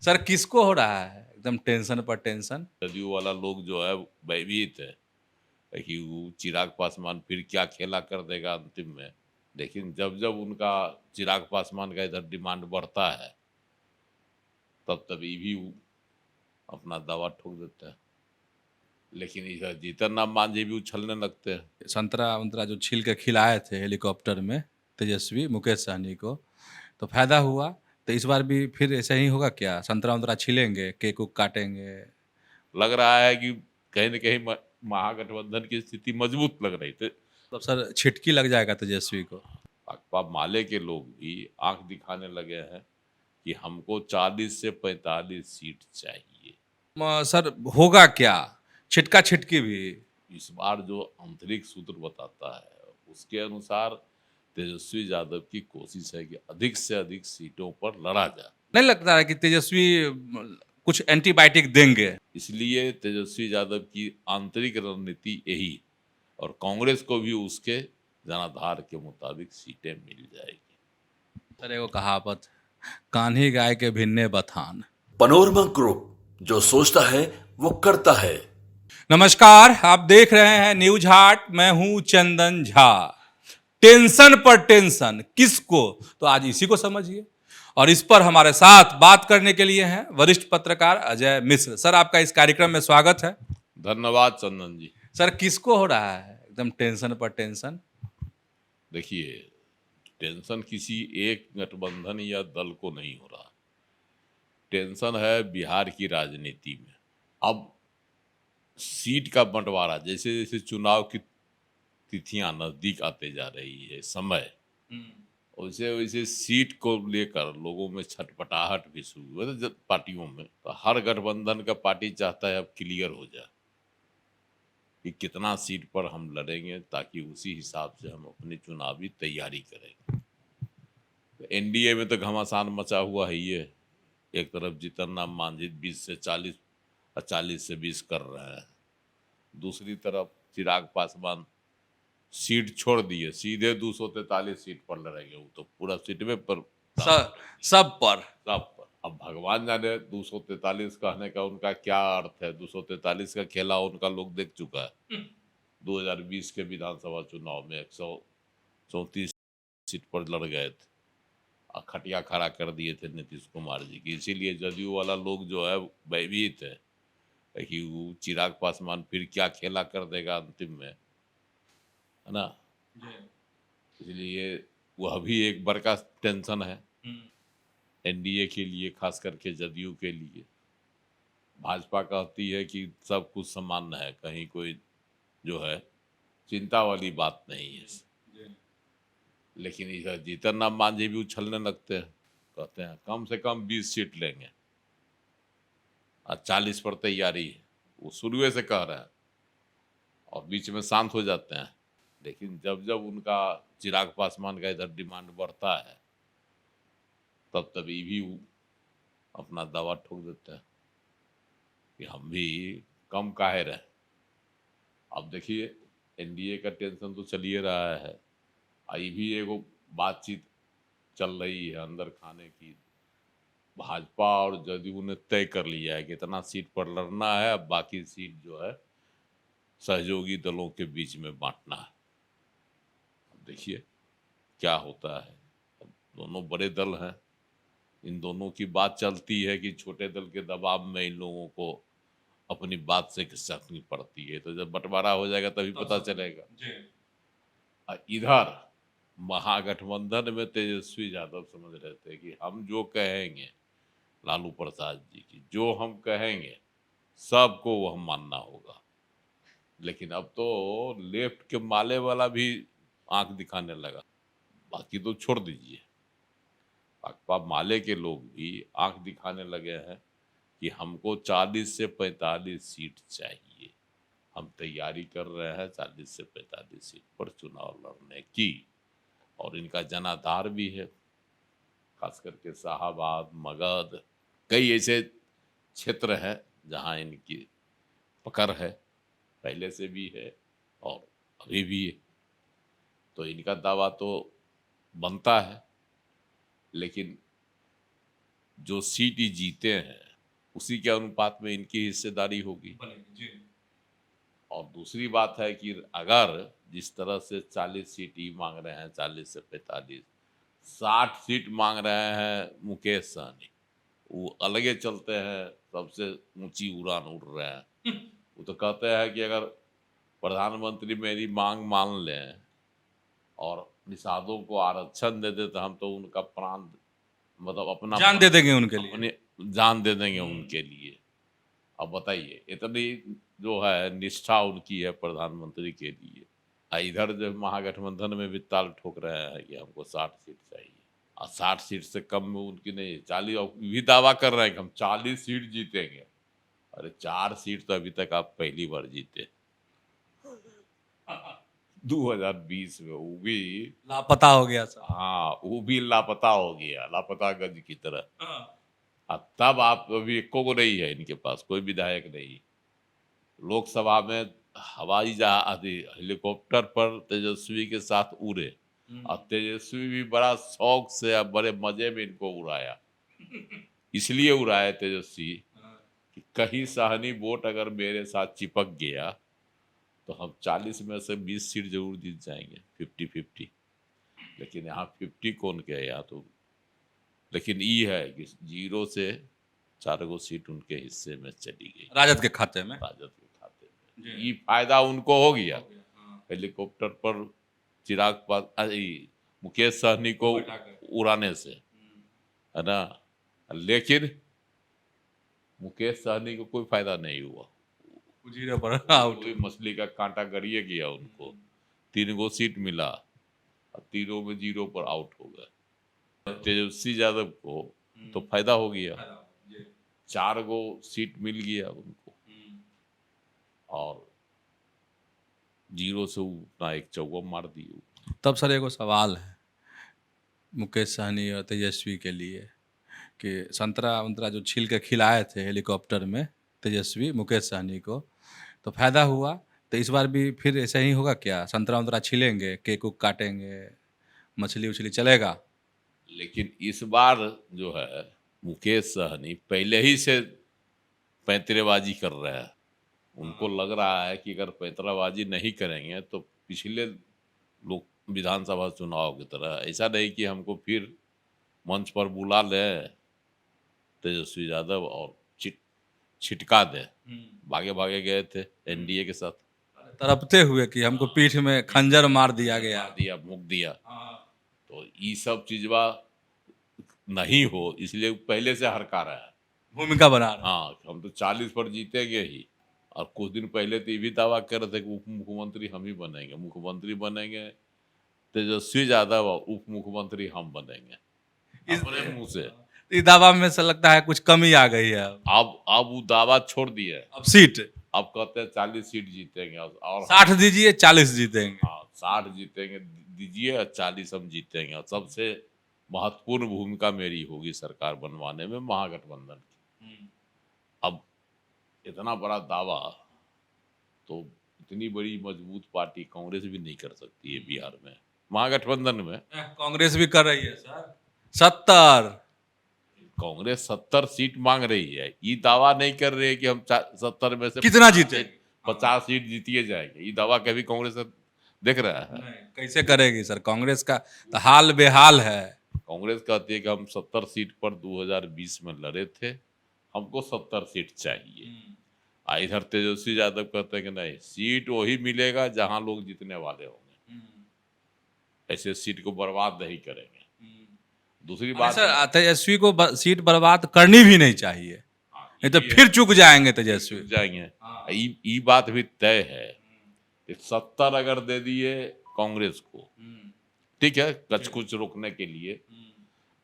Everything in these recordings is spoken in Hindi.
सर किसको हो रहा है एकदम टेंशन पर टेंशन? जदयू वाला लोग जो है भयभीत है कि वो चिराग पासवान फिर क्या खेला कर देगा अंतिम में। लेकिन जब जब उनका चिराग पासवान का इधर डिमांड बढ़ता है तब तभी भी वो अपना दावा ठोक देता है। लेकिन इधर जीतन राम मांझी भी उछलने लगते हैं। संतरा उंतरा जो छील के खिलाए थे हेलीकॉप्टर में तेजस्वी मुकेश सहनी को, तो फायदा हुआ। तो इस बार भी फिर ऐसा ही होगा क्या? संतरा उंतरा छीलेंगे, केक उक काटेंगे? लग रहा है कि कहीं न कहीं महागठबंधन की स्थिति मजबूत लग रही थी। तो सर छिटकी लग जाएगा तेजस्वी को। भाकपा माले के लोग भी आंख दिखाने लगे हैं कि हमको 40 से 45 सीट चाहिए। सर होगा क्या? छिटका छिटकी भी? इस बार जो आंतरिक सूत्र बताता है उसके अनुसार तेजस्वी यादव की कोशिश है कि अधिक से अधिक सीटों पर लड़ा जाए। नहीं लगता है कि तेजस्वी कुछ एंटीबायोटिक देंगे? इसलिए तेजस्वी यादव की आंतरिक रणनीति यही, और कांग्रेस को भी उसके जनाधार के मुताबिक सीटें मिल जाएगी। सर एगो कहावत, कान्ही गाय के भिन्ने बथान। पनोरमा ग्रुप, जो सोचता है वो करता है। नमस्कार, आप देख रहे हैं न्यूज हाट। मैं हूं चंदन झा। टेंशन पर टेंशन किसको, तो आज इसी को समझिए। और इस पर हमारे साथ बात करने के लिए हैं वरिष्ठ पत्रकार अजय मिश्र। सर आपका इस कार्यक्रम में स्वागत है। धन्यवाद चंदन जी। सर किसको हो रहा है एकदम टेंशन पर टेंशन? देखिए, टेंशन किसी एक गठबंधन या दल को नहीं हो रहा, टेंशन है बिहार की राजनीति में। अब सीट का बंटवारा, जैसे जैसे चुनाव की तिथियां नजदीक आते जा रही है समय, वैसे वैसे सीट को लेकर लोगों में छटपटाहट भी शुरू है। पार्टियों में तो हर गठबंधन का पार्टी चाहता है अब क्लियर हो जाए कि कितना सीट पर हम लड़ेंगे, ताकि उसी हिसाब से हम अपनी चुनावी तैयारी करें। तो एनडीए में तो घमासान मचा हुआ है ही है। एक तरफ जीतन राम मांझी 20 से 40 और 40 से 20 कर रहे हैं, दूसरी तरफ चिराग पासवान सीट छोड़ दिए, सीधे 243 सीट पर लड़ेंगे। वो तो पूरा सीट में पर सब सब पर। सब पर। अब भगवान जाने 243 कहने का उनका क्या अर्थ है। 243 का खेला उनका लोग देख चुका है। 2020 के विधानसभा चुनाव में 134 सीट पर लड़ गए थे और खटिया खड़ा कर दिए थे नीतीश कुमार जी की। इसीलिए जदयू वाला लोग जो है भयभीत है कि वो चिराग पासवान फिर क्या खेला कर देगा अंतिम में, है ना। इसलिए वह भी एक बड़का टेंशन है एनडीए के लिए, खास करके जदयू के लिए। भाजपा कहती है कि सब कुछ सामान्य है, कहीं कोई जो है चिंता वाली बात नहीं है। लेकिन इधर जीतन राम मांझी भी उछलने लगते हैं, कहते हैं कम से कम 20 सीट लेंगे और 40 पर तैयारी है। वो शुरू से कह रहे हैं और बीच में शांत हो जाते हैं। लेकिन जब जब उनका चिराग पासवान का इधर डिमांड बढ़ता है तब तभी भी वो अपना दावा ठोक देते हैं कि हम भी कम काहे रहे। अब देखिए, एनडीए का टेंशन तो चल ही रहा है, आई भी एगो बातचीत चल रही है अंदर खाने की। भाजपा और जदयू ने तय कर लिया है कि इतना सीट पर लड़ना है, अब बाकी सीट जो है सहयोगी दलों के बीच में बांटना है। अब देखिए क्या होता है। अब दोनों बड़े दल हैं, इन दोनों की बात चलती है कि छोटे दल के दबाव में इन लोगों को अपनी बात से खिसकनी पड़ती है। तो जब बंटवारा हो जाएगा तभी पता चलेगा। और इधर महागठबंधन में तेजस्वी यादव समझ रहे थे कि हम जो कहेंगे, लालू प्रसाद जी की जो हम कहेंगे सबको वह मानना होगा। लेकिन अब तो लेफ्ट के माले वाला भी आंख दिखाने लगा। बाकी तो छोड़ दीजिए, भाकपा माले के लोग भी आंख दिखाने लगे हैं कि हमको 40 से 45 सीट चाहिए। हम तैयारी कर रहे हैं 40 से 45 सीट पर चुनाव लड़ने की, और इनका जनाधार भी है, खास करके शाहाबाद, मगध, कई ऐसे क्षेत्र हैं जहां इनकी पकड़ है, पहले से भी है और अभी भी है। तो इनका दावा तो बनता है। लेकिन जो सीट ही जीते हैं उसी के अनुपात में इनकी हिस्सेदारी होगी। और दूसरी बात है कि अगर जिस तरह से 40 सीट ही मांग रहे हैं, 40 से 45, 60 सीट मांग रहे हैं मुकेश सहनी, वो अलगे चलते हैं, सबसे ऊंची उड़ान उड़ रहे हैं। वो तो कहते हैं कि अगर प्रधानमंत्री मेरी मांग मान लें और निषादों को आरक्षण दे दे तो हम तो उनका प्राण, मतलब अपना जान दे देंगे उनके लिए। अपने जान दे देंगे उनके लिए। अब बताइए, इतनी जो है निष्ठा उनकी है प्रधानमंत्री के लिए, इधर जो महागठबंधन में भी ताल ठोक रहे हैं कि हमको 60 सीट चाहिए, और 60 सीट से कम में उनकी नहीं, 40, और भी दावा कर रहे हैं कि हम 40 सीट जीतेंगे। अरे 4 सीट तो अभी तक आप पहली बार जीते 2020 में, वो भी लापता हो गया सर। हाँ, वो भी लापता हो गया, लापता गज की तरह। अब तब आप अभी एको को नहीं है इनके पास, कोई विधायक नहीं। लोकसभा में हवाई जहाज हेलीकॉप्टर पर तेजस्वी के साथ उड़े, और तेजस्वी भी बड़ा शौक से और बड़े मजे में इनको उड़ाया। इसलिए उड़ाया तेजस्वी कि कहीं सहनी वोट अगर मेरे साथ चिपक गया तो हम 40 में से 20 सीट जरूर जीत जाएंगे, 50-50। लेकिन यहाँ 50 कौन के यहाँ तो, लेकिन ये है कि 0 से 4 गो सीट उनके हिस्से में चली गई, राजद के खाते में। राजद के खाते में। ये फायदा उनको हो गया हेलीकॉप्टर पर चिराग मुकेश सहनी को उड़ाने से, है ना। लेकिन मुकेश सहनी को कोई फायदा नहीं हुआ, 0 पर आउट। कोई मछली का कांटा गड़िए गया उनको। 3 गो सीट मिला और तीनों में 0 पर आउट हो गए। तेजस्वी यादव को तो फायदा हो गया, 4 गो सीट मिल गया उनको, और 0 से उतना एक चौवा मार दिए। तब सर एगो सवाल है मुकेश सहनी और तेजस्वी के लिए कि संतरा उंतरा जो छील के खिलाए थे हेलीकॉप्टर में तेजस्वी मुकेश सहनी को, तो फायदा हुआ। तो इस बार भी फिर ऐसा ही होगा क्या? संतरा उंतरा छीलेंगे, केक उक काटेंगे, मछली उछली चलेगा? लेकिन इस बार जो है मुकेश सहनी पहले ही से पैंतरेबाजी कर रहे हैं। उनको लग रहा है कि अगर पैंतराबाजी नहीं करेंगे तो पिछले लोग विधानसभा चुनाव की तरह ऐसा नहीं कि हमको फिर मंच पर बुला ले तेजस्वी यादव और छिटका दे। भागे भागे गए थे एनडीए के साथ, तड़पते हुए कि हमको पीठ में खंजर मार दिया गया, मुक दिया। तो ये सब चीजवा नहीं हो, इसलिए पहले से हरका रहा है, भूमिका बना रहा। हाँ हम तो 40 पर जीतेंगे ही। और कुछ दिन पहले तो ये भी दावा कर रहे थे कि उप मुख्यमंत्री हम ही बनेंगे, मुख्यमंत्री बनेंगे तेजस्वी यादव और उप मुख्यमंत्री हम बनेंगे, अपने मुंह से। इस दावा में से लगता है कुछ कमी आ गई है। अब वो दावा छोड़ दिए, अब सीट अब कहते हैं 40 सीट जीतेंगे और 60 दीजिए, 40 जीतेंगे। हाँ 60 जीतेंगे दीजिए और 40 हम जीतेंगे। और सबसे महत्वपूर्ण भूमिका मेरी होगी सरकार बनवाने में महागठबंधन की। अब इतना बड़ा दावा तो इतनी बड़ी मजबूत पार्टी कांग्रेस भी नहीं कर सकती है बिहार में, महागठबंधन में। कांग्रेस भी कर रही है सर, 70। कांग्रेस 70 सीट मांग रही है, ये दावा नहीं कर रही है कि हम 70 में से कितना जीते, 50 सीट जीतिए जाएंगे। ये दावा कभी कांग्रेस देख रहा है? कैसे करेगी सर? कांग्रेस का तो हाल बेहाल है। कांग्रेस कहती है कि हम 70 सीट पर 2020 में लड़े थे, हमको 70 सीट चाहिए। इधर तेजस्वी यादव कहते हैं कि नहीं, सीट वही मिलेगा जहां लोग जीतने वाले होंगे, ऐसे सीट को बर्बाद नहीं करेंगे। दूसरी बात सर तेजस्वी को सीट बर्बाद करनी भी नहीं चाहिए, नहीं तो फिर चुक जाएंगे तेजस्वी, जाएंगे। ये बात भी तय है, 70 अगर दे दिए कांग्रेस को, ठीक है, कच कुच रोकने के लिए,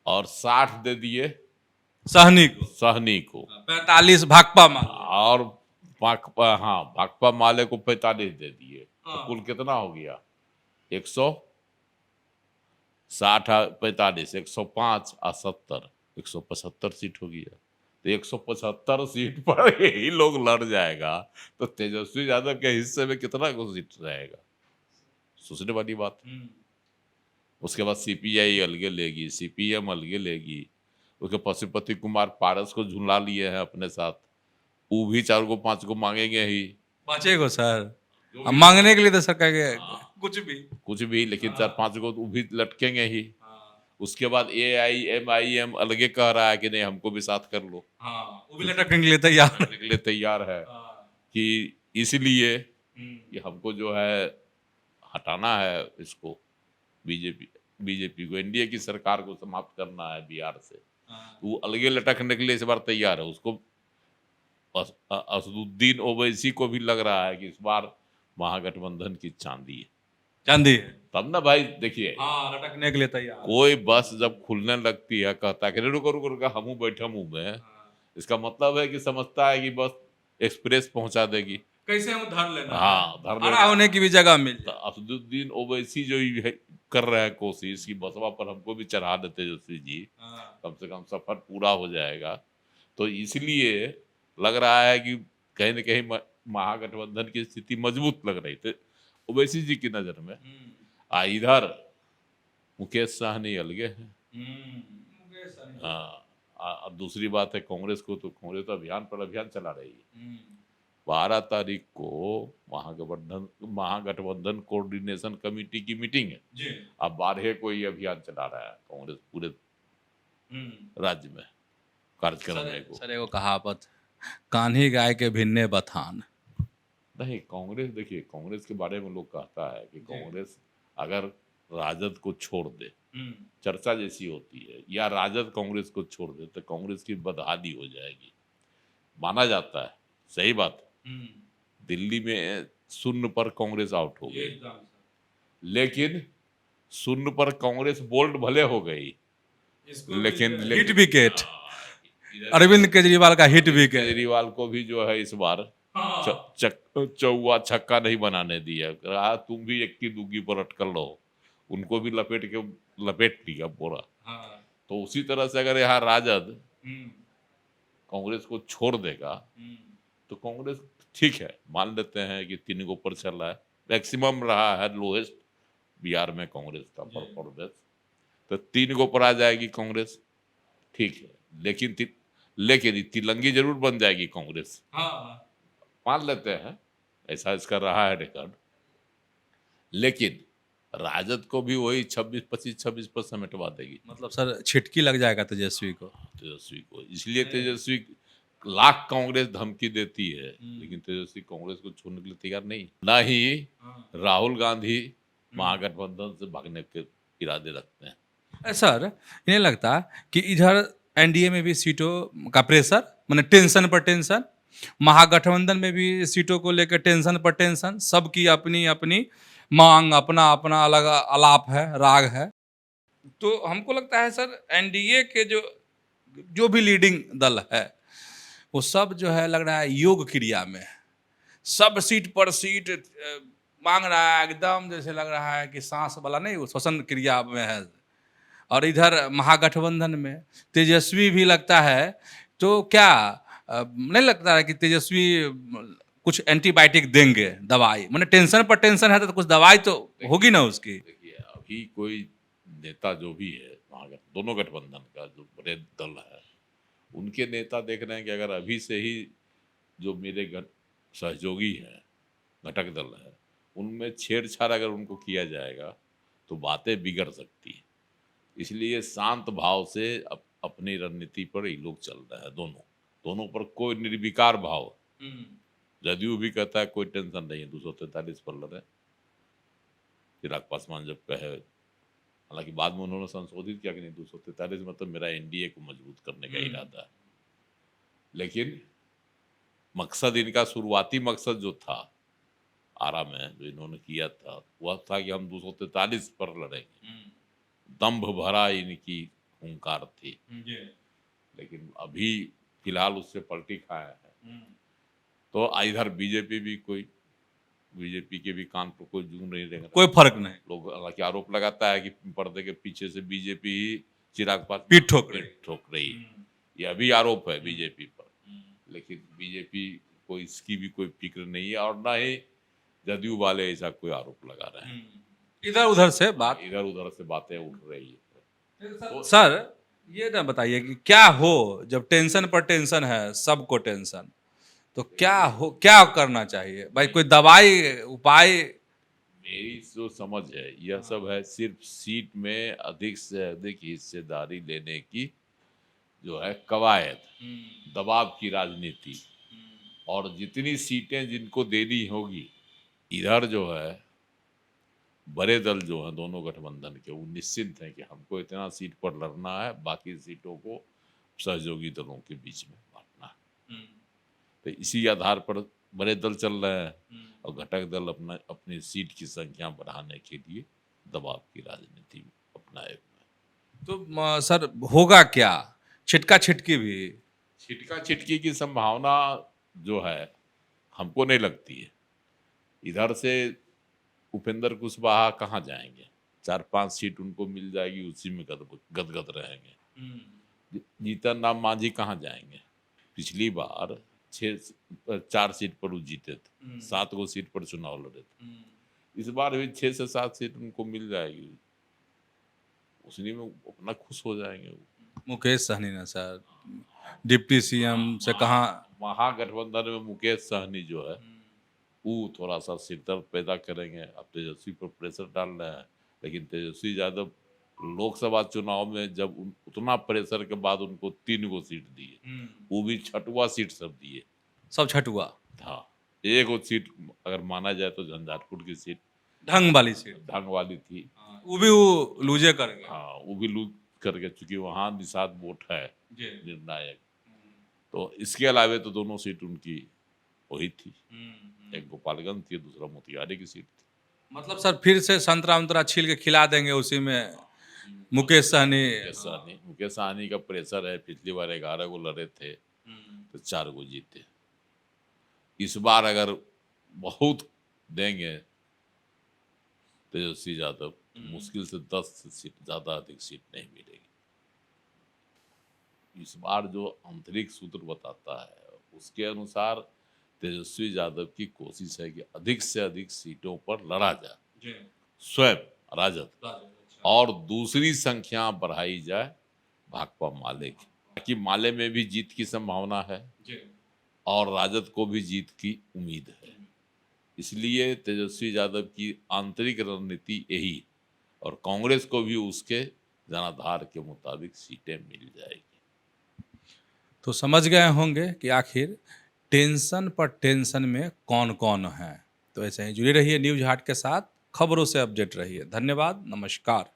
और 60 दे दिए सहनी को 45 भाकपा माले, और भाकपा माले को 45 दे दिए, तो कुल कितना हो गया? 160 45 105 और 70 175 सीट हो गया। तो 175 सीट पर यही लोग लड़ जाएगा तो तेजस्वी यादव के हिस्से में कितना कुछ सीट रहेगा, सोचने वाली बात। उसके बाद सीपीआई अलगे लेगी, सीपीएम अलगे लेगी, उसके पशुपति कुमार पारस को झुला लिए हैं अपने साथ, वो भी 4 को 5 को मांगेंगे ही, बचेगा सर, अब मांगने के लिए तो सर कहेंगे कुछ भी लेकिन 4-5 को तो वो भी लटकेंगे ही। उसके बाद AIMIM अलगे कह रहा है कि नहीं हमको भी साथ कर लो, वो भी लटकने के लिए तैयार करने के लिए तैयार है कि इसलिए कि हमको जो है हटाना है इसको, बीजेपी को, एनडीए की सरकार को समाप्त करना है बिहार से। वो अलगे लटकने के लिए इस बार तैयार है। उसको असदुद्दीन ओवैसी को भी लग रहा है कि इस बार महागठबंधन की चांदी है। तब ना भाई देखिए, लटकने के लिए तैयार। कोई बस जब खुलने लगती है कहता है कि रुको रुको रुको हमू बैठे मुंह में, इसका मतलब है कि समझता है कि बस एक्सप्रेस पहुंचा देगी, कैसे हम धर लेना, धर खड़ा होने की भी जगह मिल तो असदुद्दीन ओवैसी जो ये कर रहे हैं कोशिश कि बसपा पर हमको भी चढ़ा देते तेजस्वी जी, कम से कम सफर पूरा हो जाएगा। तो इसलिए लग रहा है कि कहीं न कहीं महागठबंधन की स्थिति मजबूत लग रही थी ओवैसी जी की नजर में। इधर मुकेश साहनी अलगे हैं। अब दूसरी बात है कांग्रेस को, तो कांग्रेस तो अभियान चला रही है। 12 तारीख को महागठबंधन कोऑर्डिनेशन कमेटी की मीटिंग है जी। अब 12 को ये अभियान चला रहा है कांग्रेस पूरे राज्य में कार्यक्रम है को। सर एगो कहावत, कान्ही गाय के भिन्ने बथान। नहीं, कांग्रेस देखिए, कांग्रेस के बारे में लोग कहता है कि कांग्रेस अगर राजद को छोड़ दे, चर्चा जैसी होती है, या राजद कांग्रेस को छोड़ दे तो कांग्रेस की बदहाली हो जाएगी, माना जाता है। सही बात, दिल्ली में 0 पर कांग्रेस आउट हो गई, लेकिन 0 पर कांग्रेस बोल्ड भले हो गई, लेकिन हिट विकेट अरविंद केजरीवाल का हिट विकेट, केजरीवाल को भी जो है इस बार चौवा छक्का नहीं बनाने दिया। तुम भी 21 पर अटकल रहो, उनको भी लपेट लिया पूरा। तो उसी तरह से अगर यहाँ राजद कांग्रेस को छोड़ देगा तो कांग्रेस ठीक है, मान लेते हैं कि 3 को ऊपर चल रहा है, मैक्सिमम रहा है लोएस्ट बिहार में कांग्रेस का परफॉर्मेंस, तो 3 को ऊपर आ जाएगी कांग्रेस, ठीक है। लेकिन तिलंगी जरूर बन जाएगी कांग्रेस, मान लेते हैं, ऐसा इसका रहा है रिकॉर्ड। लेकिन राजद को भी वही 26 पर समेटवा देगी। मतलब सर छिटकी लग जाएगा तेजस्वी को। इसलिए तेजस्वी लाख कांग्रेस धमकी देती है, लेकिन तेजस्वी कांग्रेस को छोड़ने के लिए तैयार नहीं। ना ही राहुल गांधी महागठबंधन से भागने के इरादे रखते हैं। सर इन्हें लगता कि इधर एनडीए में भी सीटों का प्रेशर, माने टेंशन पर टेंशन, महागठबंधन में भी सीटों को लेकर टेंशन पर टेंशन, सबकी अपनी अपनी मांग, अपना अपना अलग आलाप है, राग है। तो हमको लगता है सर एनडीए के जो भी लीडिंग दल है वो सब जो है लग रहा है योग क्रिया में, सब सीट पर सीट मांग रहा है, एकदम जैसे लग रहा है कि सांस वाला नहीं, वो श्वसन क्रिया में है। और इधर महागठबंधन में तेजस्वी भी लगता है, तो क्या नहीं लगता है कि तेजस्वी कुछ एंटीबायोटिक देंगे, दवाई, माने टेंशन पर टेंशन है तो कुछ दवाई तो होगी ना उसकी। देखिए, अभी कोई नेता जो भी है दोनों गठबंधन का जो बड़े दल है, उनके नेता देख रहे हैं कि अगर अभी से ही जो मेरे सहयोगी हैं, घटक दल है, उनमें छेड़छाड़ अगर उनको किया जाएगा तो बातें बिगड़ सकती है। इसलिए शांत भाव से अपनी रणनीति पर ये लोग चल रहे हैं, दोनों पर कोई निर्विकार भाव। जदयू भी कहता है कोई टेंशन नहीं है, 243 पर लड़े। चिराग पासवान जब कहे, हालांकि बाद में उन्होंने संशोधित किया कि नहीं 243 मतलब मेरा एनडीए को मजबूत करने का इरादा है, लेकिन मकसद इनका शुरुआती मकसद जो था आरा में जो इन्होंने किया था वह था कि हम 243 पर लड़ेंगे, दंभ भरा इनकी हुंकार थी। लेकिन अभी फिलहाल उससे पलटी खाया है। तो इधर बीजेपी के भी कान पर कोई जूं नहीं रहेगा, कोई फर्क नहीं। लोग हालांकि आरोप लगाता है कि पर्दे के पीछे से बीजेपी चिराग पासवान पीठ ठोक रही है, ये अभी आरोप है बीजेपी पर। लेकिन बीजेपी को इसकी भी कोई फिक्र नहीं है, और ना ही जदयू वाले ऐसा कोई आरोप लगा रहे हैं। इधर उधर से बातें उठ रही है। तो सर ये ना बताइए कि क्या हो जब टेंशन पर टेंशन है, सबको टेंशन, तो क्या करना चाहिए भाई? कोई दवाई उपाय? मेरी जो समझ है यह सब है सिर्फ सीट में अधिक से अधिक हिस्सेदारी लेने की जो है कवायद, दबाव की राजनीति। और जितनी सीटें जिनको देनी होगी, इधर जो है बड़े दल जो हैं दोनों गठबंधन के, वो निश्चिंत हैं कि हमको इतना सीट पर लड़ना है, बाकी सीटों को सहयोगी दलों के बीच में बांटना है। तो इसी आधार पर बड़े दल चल रहे हैं और घटक दल अपनी सीट की संख्या बढ़ाने के लिए दबाव की राजनीति अपनाए हुए हैं। तो सर होगा क्या? छिटका छिटकी भी? छिटका छिटकी की संभावना जो है हमको नहीं लगती है। इधर से उपेंद्र कुशवाहा कहाँ जाएंगे? 4-5 सीट उनको मिल जाएगी, उसी में गदगद रहेंगे। जीतन राम मांझी कहाँ जाएंगे? पिछली बार 4 सीट पर वो जीते थे, 7 गो सीट पर चुनाव लड़े थे। इस बार भी 6 से 7 सीट उनको मिल जाएगी, उसी में अपना खुश हो जाएंगे। मुकेश सहनी ना सर, डिप्टी सीएम से कहाँ? महागठबंधन में मुकेश सहनी जो है वो थोड़ा सा सिरदर्द पैदा करेंगे। अब तेजस्वी पर प्रेशर डाल रहे हैं, लेकिन तेजस्वी यादव लोकसभा चुनाव में जब उतना प्रेशर के बाद उनको 3 गो सीट दिए, वो भी छठवा सीट सब दिए, सब छठुआ? हाँ, एक वो सीट अगर माना जाए तो झंझारपुर की सीट ढंग वाली सीट? ढंग वाली थी, वो भी वो लूजे कर गया। हाँ वो भी लूज करके, चूंकि वहाँ निषाद वोट है निर्णायक। तो इसके अलावे तो दोनों सीट उनकी वही थी, एक गोपालगंज थी, दूसरा मोतिहारी की सीट थी। मतलब सर फिर से संतरा उंतरा छील के खिला देंगे उसी में मुकेश सहनी? मुकेश सहनी का प्रेशर है, पिछली बार 11 गो लड़े थे तो 4 गो जीते। इस बार अगर बहुत देंगे तेजस्वी यादव, मुश्किल से 10 सीट, ज्यादा अधिक सीट नहीं मिलेगी। इस बार जो आंतरिक सूत्र बताता है उसके अनुसार तेजस्वी यादव की कोशिश है कि अधिक से अधिक सीटों पर लड़ा जाए, स्वयं राजद, और दूसरी संख्या बढ़ाई जाए भाकपा माले की, ताकि माले में भी जीत की संभावना है और राजद को भी जीत की उम्मीद है। इसलिए तेजस्वी यादव की आंतरिक रणनीति यही, और कांग्रेस को भी उसके जनाधार के मुताबिक सीटें मिल जाएगी। तो समझ गए होंगे कि आखिर टेंशन पर टेंशन में कौन कौन है। तो ऐसे ही जुड़े रहिए न्यूज हाट के साथ, खबरों से अपडेट रहिए। धन्यवाद, नमस्कार।